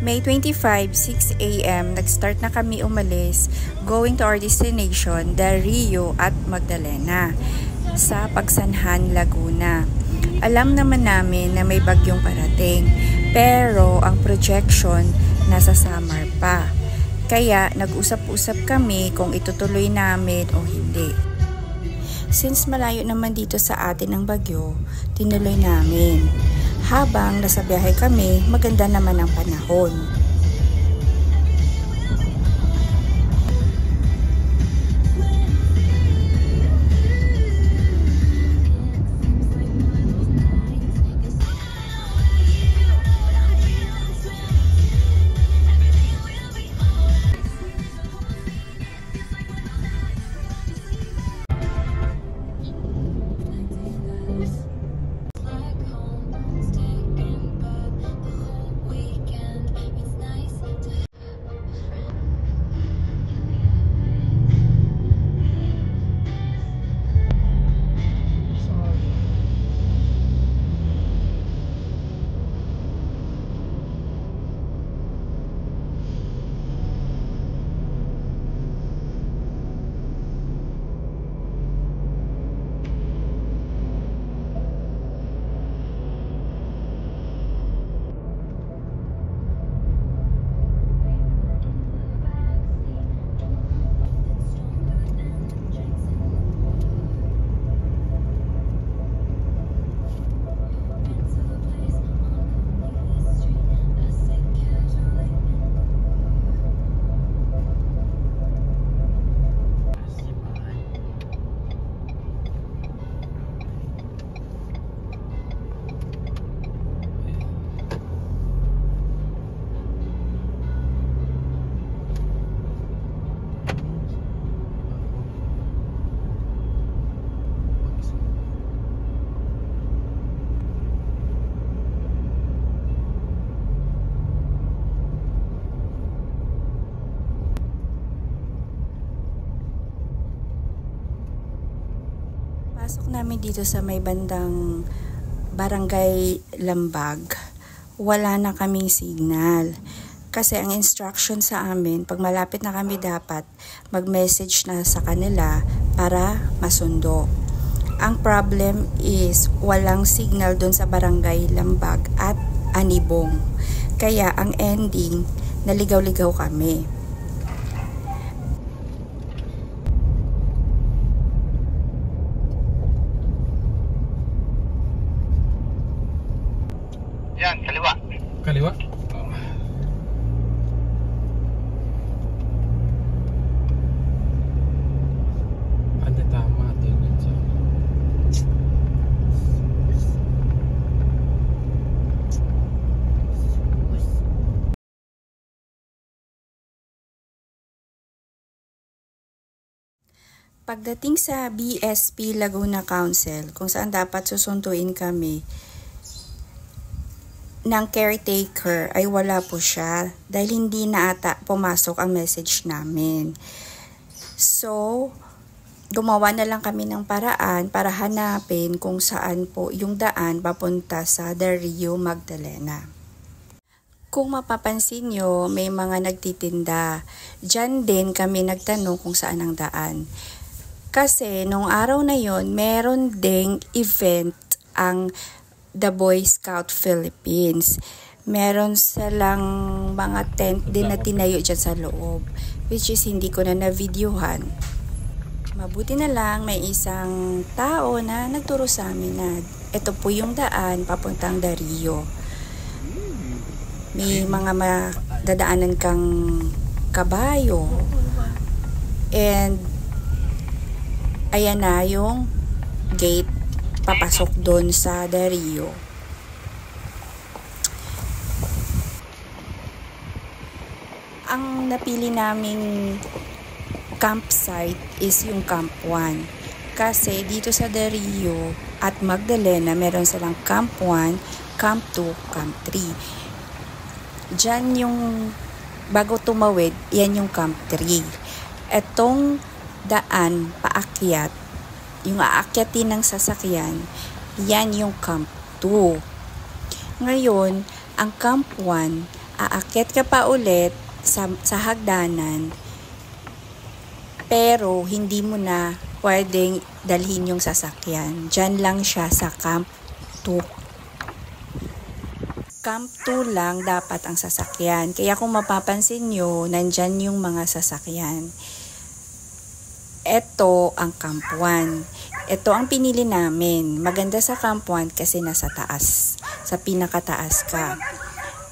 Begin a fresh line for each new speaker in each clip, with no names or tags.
May 25, 6 a.m. nag-start na kami umalis going to our destination, Del Rio at Magdalena sa Pagsanhan, Laguna. Alam naman namin na may bagyong parating, pero ang projection nasa summer pa. Kaya nag-usap-usap kami kung itutuloy namin o hindi. Since malayo naman dito sa atin ang bagyo, tinuloy namin. Habang nasa biyahe kami, maganda naman ang panahon. Pasok namin dito sa may bandang Barangay Lambag, wala na kaming signal. Kasi ang instruction sa amin, pag malapit na kami dapat mag-message na sa kanila para masundo. Ang problem is walang signal doon sa Barangay Lambag at Anibong. Kaya ang ending, naligaw-ligaw kami.
Yan, kaliwa.
Kaliwa? Ada tama din yun sa...
Pagdating sa BSP Laguna Council, kung saan dapat susunduin kami ng caretaker, ay wala po siya dahil hindi na ata pumasok ang message namin. So, gumawa na lang kami ng paraan para hanapin kung saan po yung daan papunta sa Del Rio, Magdalena. Kung mapapansin nyo, may mga nagtitinda. Diyan din kami nagtanong kung saan ang daan. Kasi nung araw na yon, meron ding event ang The Boy Scout Philippines. Meron silang mga tent din na tinayo dyan sa loob, which is hindi ko na na-videohan. Mabuti na lang may isang tao na nagturo sa amin na ito po yung daan papuntang Del Rio. May mga dadaanan kang kabayo. And ayan na yung gate papasok doon sa Del Rio. Ang napili naming campsite is yung Camp 1. Kasi dito sa Del Rio at Magdalena, meron silang Camp 1, Camp 2, Camp 3. Diyan yung, bago tumawid, yan yung Camp 3. Etong daan paakyat, yung aakyatin ng sasakyan, yan yung Camp 2. Ngayon, ang Camp 1 aakyat ka pa ulit sa hagdanan, pero hindi mo na pwedeng dalhin yung sasakyan. Diyan lang siya sa Camp 2. Camp 2 lang dapat ang sasakyan. Kaya kung mapapansin nyo, nandyan yung mga sasakyan. Ito ang Camp 1. Ito ang pinili namin. Maganda sa Camp 1 kasi nasa taas. Sa pinakataas ka.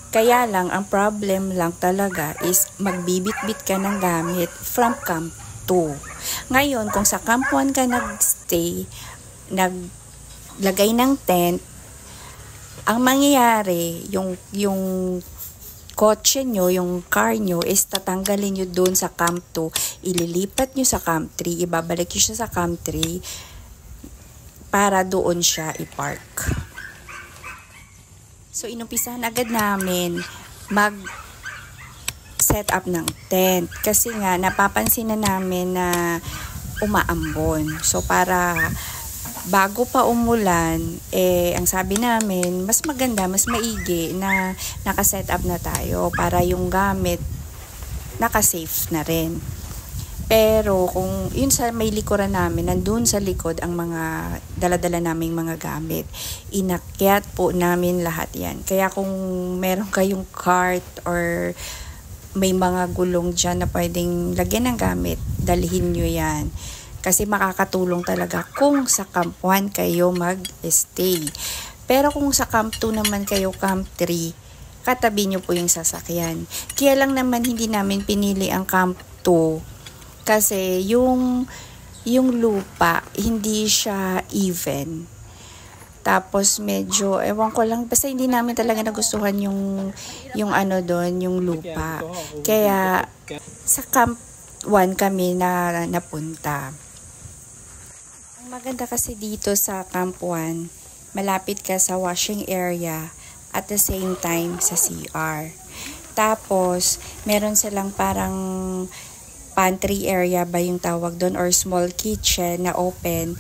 Kaya lang, ang problem lang talaga is magbibit-bit ka ng gamit from Camp 2. Ngayon, kung sa Camp 1 ka nagstay, naglagay ng tent, ang mangyayari, yung kotse nyo, yung car nyo, is tatanggalin nyo doon sa Camp 2, ililipat nyo sa Camp 3, ibabalik nyo siya sa Camp 3, para doon siya i-park. So, inumpisahan agad namin mag-set up ng tent. Kasi nga, napapansin na namin na umaambon. So, para bago pa umulan, ang sabi namin, mas maganda, mas maigi na nakaset up na tayo para yung gamit nakasafe na rin. Pero kung yun sa may likuran namin, nandun sa likod ang mga dala-dala naming mga gamit, inakyat po namin lahat yan. Kaya kung meron kayong cart or may mga gulong dyan na pwedeng lagyan ng gamit, dalhin nyo yan. Kasi makakatulong talaga kung sa Camp 1 kayo mag-stay. Pero kung sa Camp 2 naman kayo, Camp 3, katabi nyo po yung sasakyan. Kaya lang naman hindi namin pinili ang Camp 2 kasi yung lupa hindi siya even. Tapos medyo, ewan ko lang, basta hindi namin talaga nagustuhan yung ano doon, yung lupa. Kaya sa Camp 1 kami na napunta. Maganda kasi dito sa Camp 1, malapit ka sa washing area at the same time sa CR. Tapos, meron silang parang pantry area ba yung tawag doon or small kitchen na open.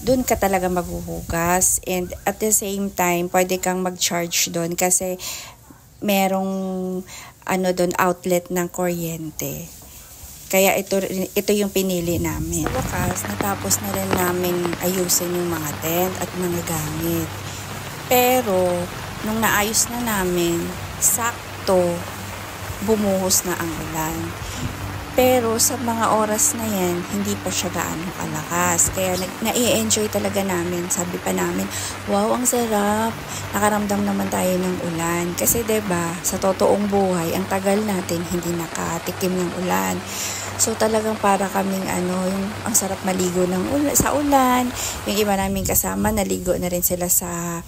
Doon ka talaga maghuhugas and at the same time, pwede kang mag-charge doon kasi merong doon outlet ng kuryente. Kaya ito yung pinili namin. Sa wakas, natapos na rin namin ayusin yung mga tent at mga gamit. Pero, nung naayos na namin, sakto, bumuhos na ang ulan. Pero sa mga oras na yan, hindi pa siya gaano kalakas. Kaya nai-enjoy talaga namin. Sabi pa namin, wow, ang sarap. Nakaramdam naman tayo ng ulan. Kasi 'di ba, sa totoong buhay, ang tagal natin hindi nakatikim ng ulan. So talagang para kaming yung ang sarap maligo sa ulan. Yung iba naming kasama, naligo na rin sila sa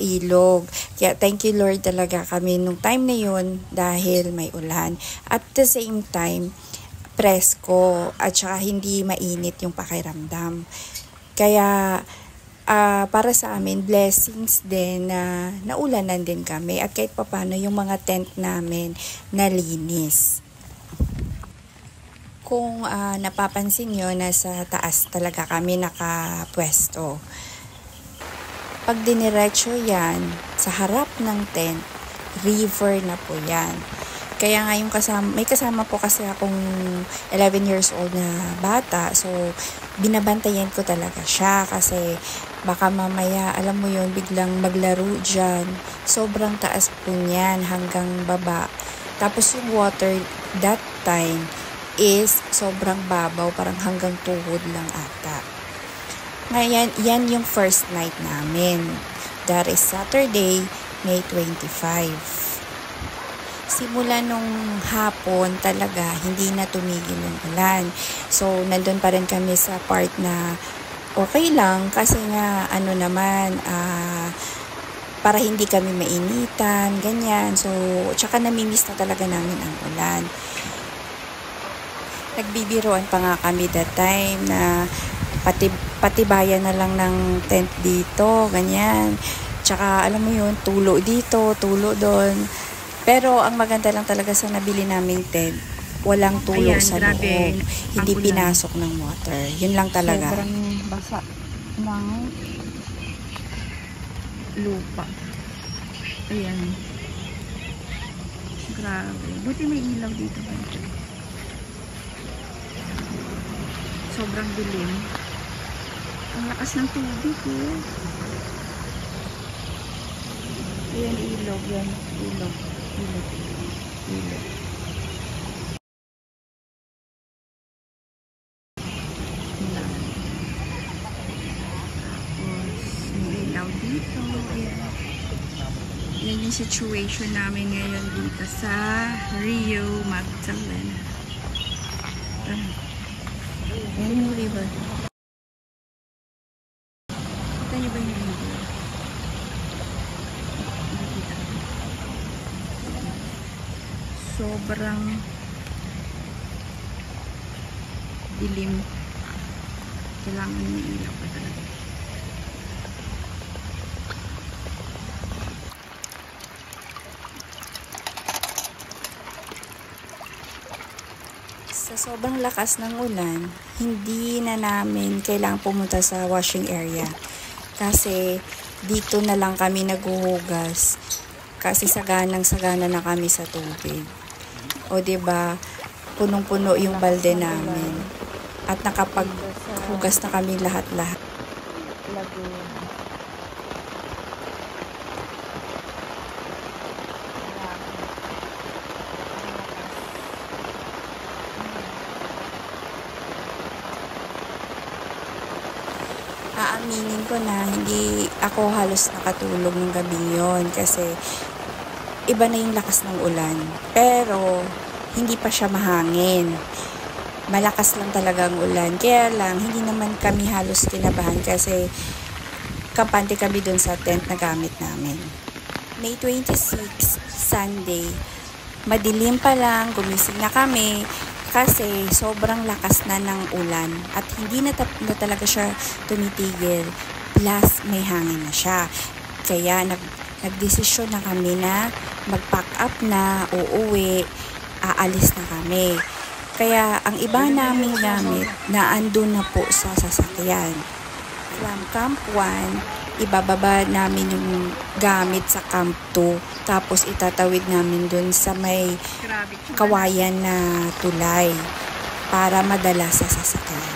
ilog. Kaya thank you Lord talaga kami nung time na yun dahil may ulan. At the same time, presko at saka hindi mainit yung pakiramdam. Kaya para sa amin, blessings din na naulanan din kami at kahit papano yung mga tent namin nalinis. Kung napapansin nyo, nasa taas talaga kami nakapwesto. Pag diniretso yan, sa harap ng tent, river na po yan. Kaya nga yung may kasama po kasi akong 11 years old na bata. So, binabantayan ko talaga siya kasi baka mamaya, alam mo yun, biglang maglaro dyan. Sobrang taas po niyan hanggang baba. Tapos yung water that time is sobrang babaw, parang hanggang tuhod lang ata. Ngayon, yan yung first night namin. That is Saturday, May 25. Simula nung hapon talaga, hindi na tumigil yung ulan. So, nandun pa rin kami sa part na okay lang kasi nga, para hindi kami mainitan, ganyan. So, tsaka namimiss na talaga namin ang ulan. Nagbibiroan pa nga kami that time na patibayan na lang ng tent dito, ganyan. Tsaka, alam mo yun, tulo dito, tulo doon. Pero ang maganda lang talaga sa nabili naming tent, walang tulo sa loob. Hindi pinasok ng water. Yun lang talaga.
Sobrang basa ng lupa. Ayan.
Grabe. Buti may ilaw dito. Sobrang dilim. Ang lakas ng tubig eh. Ayan, ilog. Yan, ilog. Ilog. Ilog. Dito. Ayan. Yan yung situation namin ngayon dito sa Rio Magdalena. Yan yung river. Kita niyo ba yung river? Sobrang dilim. Kailangan yung ilaw pa talaga. Sa sobrang lakas ng ulan, hindi na namin kailangang pumunta sa washing area. Kasi dito na lang kami naghuhugas. Kasi saganang-sagana na kami sa tubig. O 'di ba, punong-puno yung balde namin. At nakapaghugas na kami lahat-lahat. Aaminin ko na hindi ako halos nakatulog ng gabi yon kasi iba na yung lakas ng ulan. Pero hindi pa siya mahangin. Malakas lang talaga ang ulan. Kaya lang, hindi naman kami halos kinabahan kasi kampante kami dun sa tent na gamit namin. May 26, Sunday. Madilim pa lang, gumising na kami. Kasi sobrang lakas na ng ulan at hindi na talaga siya tumitigil. Plus may hangin na siya. Kaya nagdesisyon na kami na mag-pack up na, uuwi, aalis na kami. Kaya ang iba naming gamit na andun na po sa sasakyan. From Camp 1, ibababa namin yung gamit sa Camp 2. Tapos itatawid namin dun sa may kawayan na tulay para madala sa sasakyan.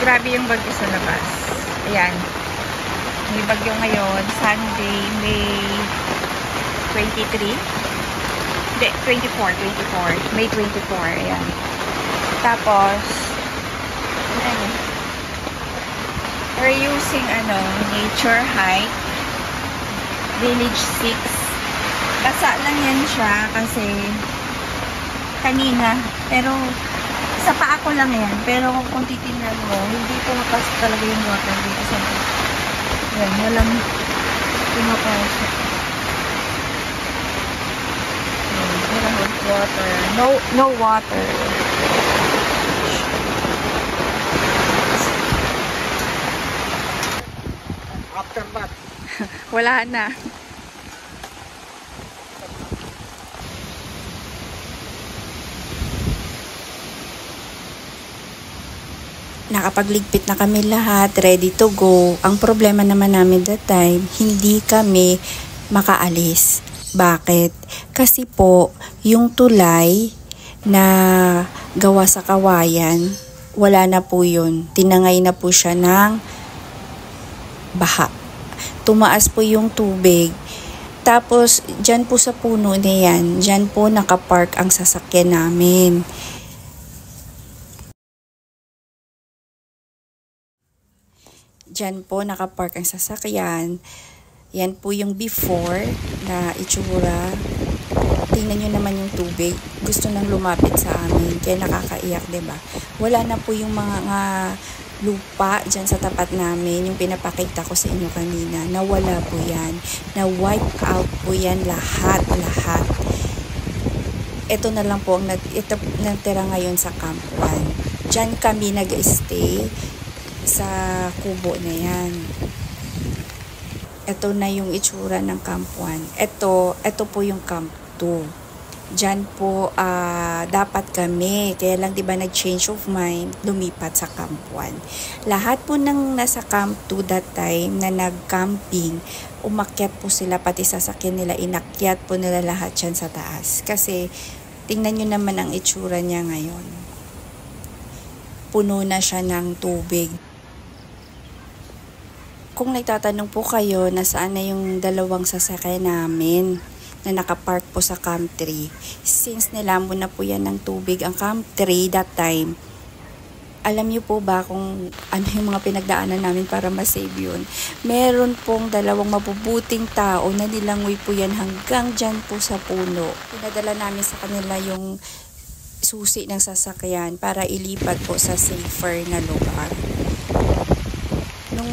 Grabe yung bagyo sa labas. Ayan. May bagyo ngayon, Sunday, May 23. Hindi, 24. May 24. Ayan. Tapos, we're using Nature Hike Village 6. Basa lang yan siya kasi kanina, pero sa paa ko lang yan. Pero kung titignan mo, hindi pumapasok talaga yung water dito sa yan, walang pumapasok. Walang water. No water.
Aftermath.
Wala na. Nakapagligpit na kami lahat, ready to go. Ang problema naman namin that time, hindi kami makaalis. Bakit? Kasi po, yung tulay na gawa sa kawayan, wala na po yun. Tinangay na po siya ng baha. Tumaas po yung tubig. Tapos, dyan po sa puno na yan, dyan po nakapark ang sasakyan namin. Diyan po nakapark ang sasakyan. Yan po yung before na itsura. Tingnan nyo naman yung tubig. Gusto nang lumapit sa amin. Kaya nakakaiyak, diba? Wala na po yung mga lupa dyan sa tapat namin. Yung pinapakita ko sa inyo kanina. Nawala po yan. Na-wipe out po yan lahat. Ito na lang po ang natira ngayon sa Camp 1. Diyan kami nag-stay sa kubo na yan. Ito na yung itsura ng Camp 1. Ito po yung Camp 2. Diyan po dapat kami. Kaya lang 'di ba nag-change of mind, lumipat sa Camp 1. Lahat po ng nasa Camp 2 that time na nag-camping, umakyat po sila, pati sasakyan nila, inakyat po nila lahat yan sa taas. Kasi tingnan nyo naman ang itsura niya ngayon. Puno na siya ng tubig. Kung nagtatanong po kayo, nasaan na yung dalawang sasakyan namin na nakapark po sa Camp 3. Since nilambo na po yan ng tubig ang Camp 3 that time, alam niyo po ba kung ano yung mga pinagdaanan namin para ma-save yun? Meron pong dalawang mabubuting tao na nilangoy po yan hanggang dyan po sa puno. Pinadala namin sa kanila yung susi ng sasakyan para ilipat po sa safer na lugar. Nung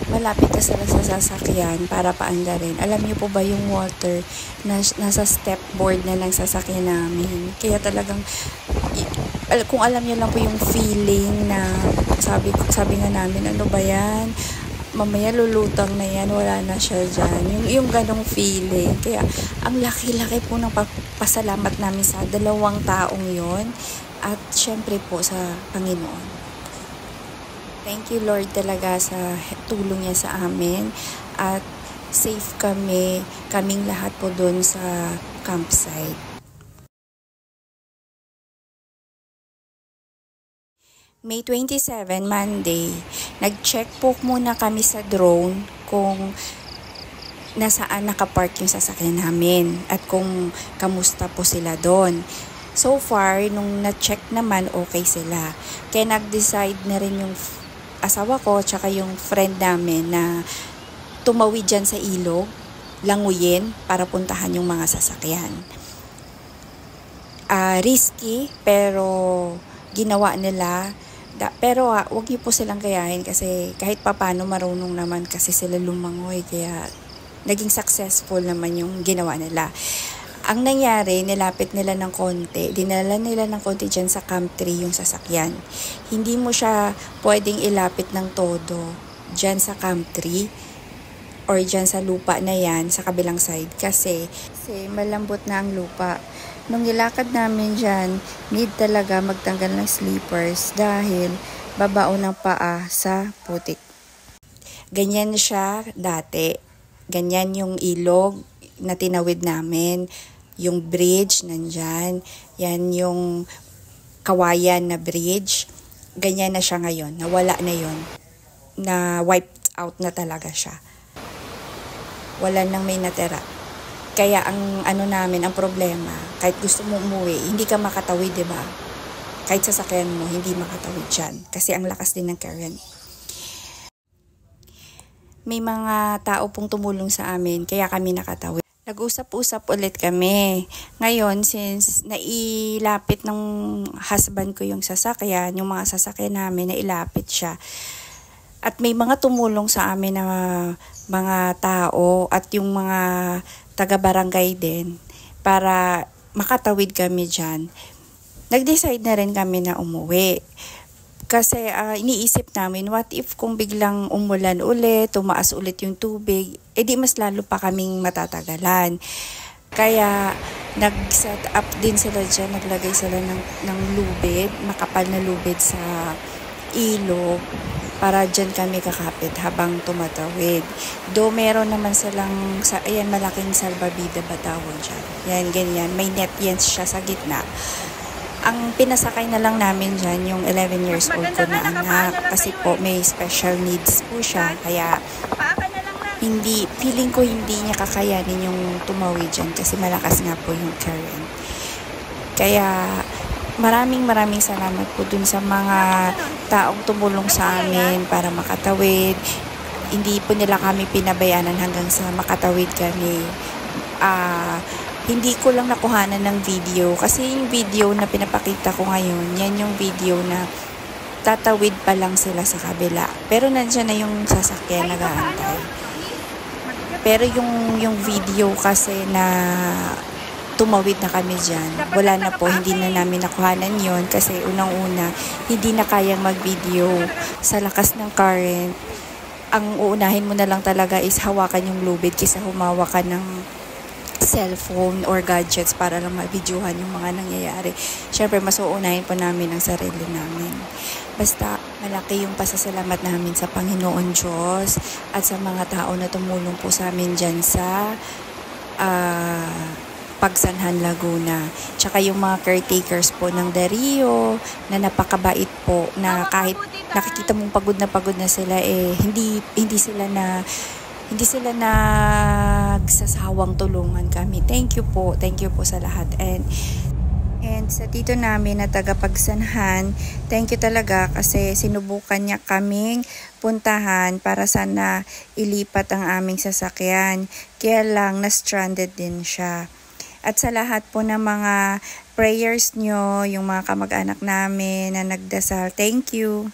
malapit na sila sa sasakyan para paandarin, alam niyo po ba yung water na nasa stepboard na ng sasakyan namin? Kaya talagang, kung alam niyo lang po yung feeling na sabi nga namin, ano ba yan? Mamaya lulutang na yan, wala na siya dyan. Yung ganong feeling. Kaya ang laki-laki po ng pasalamat namin sa dalawang taong yon at syempre po sa Panginoon. Thank you Lord talaga sa tulong niya sa amin at safe kaming lahat po doon sa campsite. May 27, Monday, nag-check po muna kami sa drone kung nasaan nakapark yung sasakyan namin at kung kamusta po sila doon. So far, nung na-check naman, okay sila. Kaya nag-decide na rin yung asawa ko tsaka yung friend namin na tumawid dyan sa ilog, languyin para puntahan yung mga sasakyan. Risky pero ginawa nila. Pero wag niyo po silang gayahin kasi kahit papano marunong naman kasi sila lumangoy, kaya naging successful naman yung ginawa nila. Ang nangyari, nilapit nila ng konti, dinala nila ng konti dyan sa Camp 3 yung sasakyan. Hindi mo siya pwedeng ilapit ng todo dyan sa Camp 3 or dyan sa lupa na yan, sa kabilang side. Kasi malambot na ang lupa. Nung nilakad namin dyan, need talaga magtanggal ng slippers dahil babao ng paa sa putik. Ganyan siya dati. Ganyan yung ilog na tinawid namin. Yung bridge nandyan. Yan yung kawayan na bridge. Ganyan na siya ngayon. Nawala na yon. Na wiped out na talaga siya. Wala nang may natira. Kaya ang ang problema, kahit gusto mo umuwi, hindi ka makatawid, diba? Kahit sasakyan mo, hindi makatawid dyan. Kasi ang lakas din ng current. May mga tao pong tumulong sa amin, kaya kami nakatawid. Nag-usap-usap ulit kami. Ngayon, since nailapit ng husband ko yung sasakyan, yung mga sasakyan namin, nailapit siya. At may mga tumulong sa amin na mga tao at yung mga taga-barangay din para makatawid kami dyan. Nag-decide na rin kami na umuwi. Kasi iniisip namin, what if kung biglang umulan ulit, tumaas ulit yung tubig, edi mas lalo pa kaming matatagalan. Kaya nag-set up din sila dyan, naglagay sila ng lubid, makapal na lubid sa ilog, para dyan kami kakapit habang tumatawid. Do meron naman silang, ayan, malaking salbabida ba tawag dyan. Yan, ganyan. May net yan siya sa gitna. Ang pinasakay na lang namin dyan, yung 11 years old ko na anak. Kasi po, may special needs po siya. Kaya, feeling ko hindi niya kakayanin yung tumawid dyan. Kasi malakas nga po yung current. Kaya, maraming salamat po dun sa mga taong tumulong sa amin para makatawid. Hindi po nila kami pinabayanan hanggang sa makatawid kami. Hindi ko lang nakuhanan ng video kasi yung video na pinapakita ko ngayon, yan yung video na tatawid pa lang sila sa kabila. Pero nandiyan na yung sasakyan nag-aantay. Pero yung video kasi na tumawid na kami dyan, wala na po, hindi na namin nakuhanan yon kasi unang-una, hindi na kayang mag-video sa lakas ng current. Ang uunahin mo na lang talaga is hawakan yung lubid kaysa humawa ka ng cellphone or gadgets para lang ma-videohan yung mga nangyayari. Syempre, mas uunahin po namin ang sarili namin. Basta, malaki yung pasasalamat namin sa Panginoon Diyos at sa mga tao na tumulong po sa amin dyan sa Pagsanhan, Laguna. Tsaka yung mga caretakers po ng Dario na napakabait po, na kahit nakikita mong pagod na sila, hindi sila nagsasawang tulungan kami. Thank you po sa lahat. And sa tito namin na taga Pagsanhan, thank you talaga kasi sinubukan niya kaming puntahan para sana ilipat ang aming sasakyan. Kaya lang na-stranded din siya. At sa lahat po ng mga prayers nyo, yung mga kamag-anak namin na nagdasal, thank you.